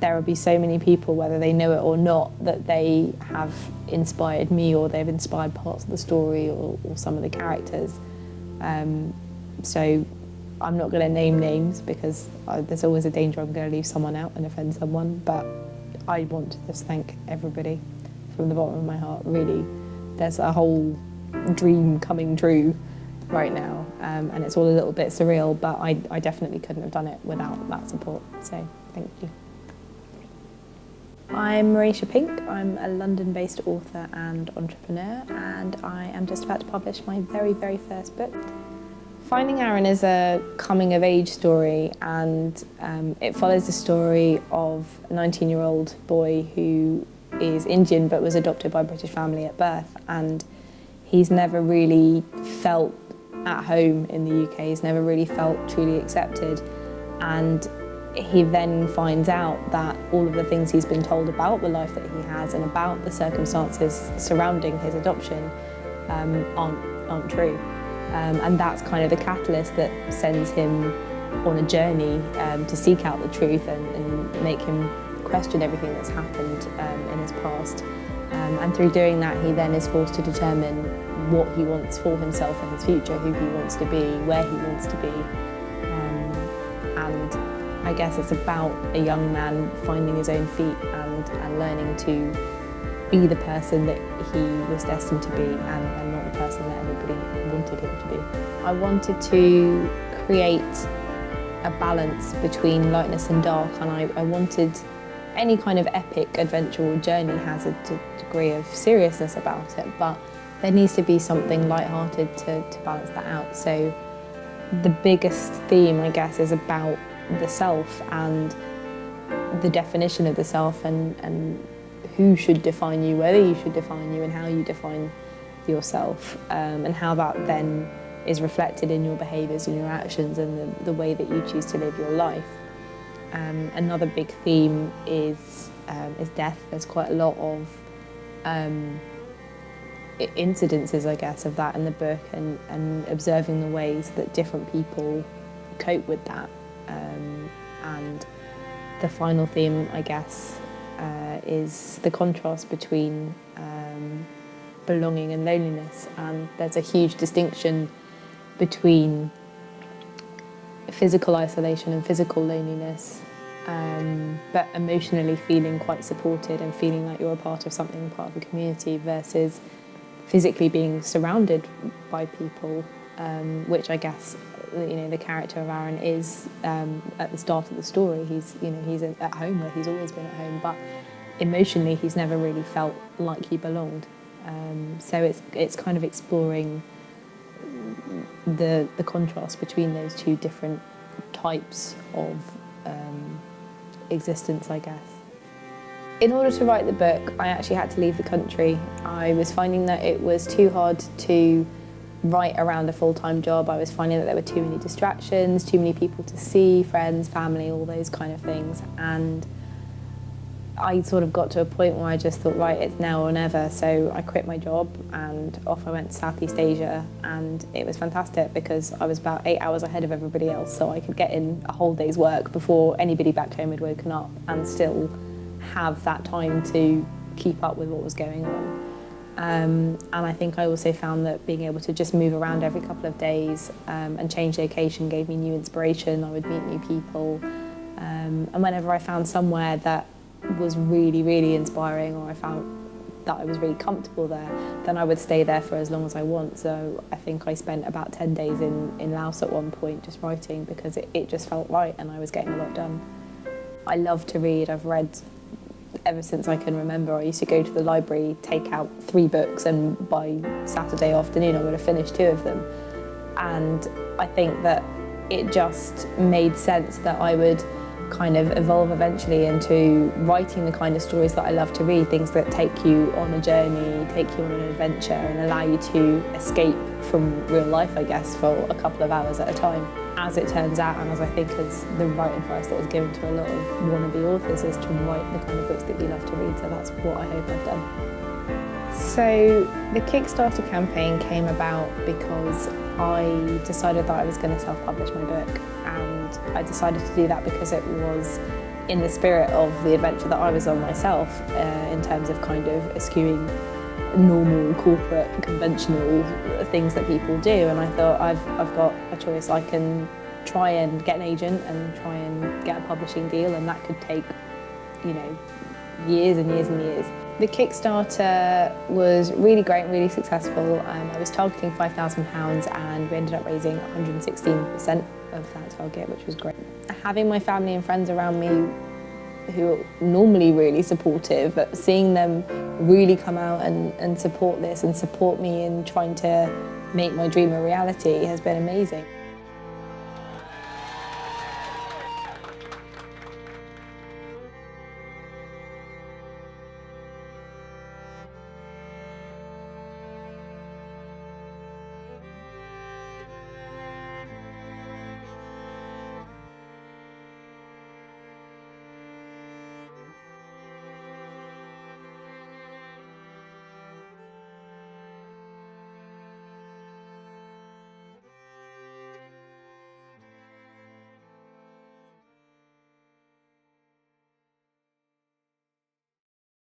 there will be so many people, whether they know it or not, that they have inspired me or they've inspired parts of the story or some of the characters. So I'm not going to name names because there's always a danger I'm going to leave someone out and offend someone, but I want to just thank everybody from the bottom of my heart, really. There's a whole dream coming true right now, and it's all a little bit surreal, but I definitely couldn't have done it without that support, so thank you. I'm Marisha Pink. I'm a London-based author and entrepreneur, and I am just about to publish my very, very first book. Finding Arun is a coming-of-age story, and it follows the story of a 19-year-old boy who is Indian but was adopted by a British family at birth, and he's never really felt at home in the UK. He's never really felt truly accepted, and he then finds out that all of the things he's been told about the life that he has and about the circumstances surrounding his adoption aren't true. And that's kind of the catalyst that sends him on a journey to seek out the truth and make him question everything that's happened in his past. And through doing that, he then is forced to determine what he wants for himself in his future, who he wants to be, where he wants to be. And I guess it's about a young man finding his own feet and learning to be the person that he was destined to be and not the person that everybody wanted him to be. I wanted to create a balance between lightness and dark, and I wanted any kind of epic adventure or journey has a degree of seriousness about it, but there needs to be something lighthearted to balance that out. So the biggest theme, I guess, is about the self and the definition of the self and who should define you, whether you should define you, and how you define yourself, and how that then is reflected in your behaviours and your actions and the way that you choose to live your life. Another big theme is death. There's quite a lot of incidences, I guess, of that in the book, and observing the ways that different people cope with that. And the final theme, I guess, is the contrast between belonging and loneliness. And there's a huge distinction between physical isolation and physical loneliness, but emotionally feeling quite supported and feeling like you're a part of something, part of a community, versus physically being surrounded by people, which I guess, you know, the character of Arun is at the start of the story. He's at home where he's always been at home, but emotionally he's never really felt like he belonged. So it's kind of exploring the contrast between those two different types of existence, I guess. In order to write the book, I actually had to leave the country. I was finding that it was too hard to write around a full-time job. I was finding that there were too many distractions, too many people to see, friends, family, all those kind of things. And I sort of got to a point where I just thought, right, it's now or never. So I quit my job and off I went to Southeast Asia, and it was fantastic because I was about 8 hours ahead of everybody else, so I could get in a whole day's work before anybody back home had woken up and still have that time to keep up with what was going on. And I think I also found that being able to just move around every couple of days and change location gave me new inspiration. I would meet new people, and whenever I found somewhere that was really, really inspiring, or I found that I was really comfortable there, then I would stay there for as long as I want. So I think I spent about 10 days in Laos at one point just writing, because it just felt right and I was getting a lot done. I love to read. I've read ever since I can remember. I used to go to the library, take out 3 books, and by Saturday afternoon I would have finished 2 of them. And I think that it just made sense that I would kind of evolve eventually into writing the kind of stories that I love to read, things that take you on a journey, take you on an adventure, and allow you to escape from real life, I guess, for a couple of hours at a time. As it turns out, and as I think is the writing advice that was given to a lot of wannabe authors, is to write the kind of books that you love to read, so that's what I hope I've done. So the Kickstarter campaign came about because I decided that I was going to self-publish my book, and I decided to do that because it was in the spirit of the adventure that I was on myself, in terms of kind of eschewing normal, corporate, conventional things that people do. And I thought, I've got a choice. I can try and get an agent and try and get a publishing deal, and that could take, you know, years and years and years. The Kickstarter was really great, really successful. I was targeting £5,000 and we ended up raising 116% of that target, which was great. Having my family and friends around me who are normally really supportive, but seeing them really come out and support this and support me in trying to make my dream a reality has been amazing.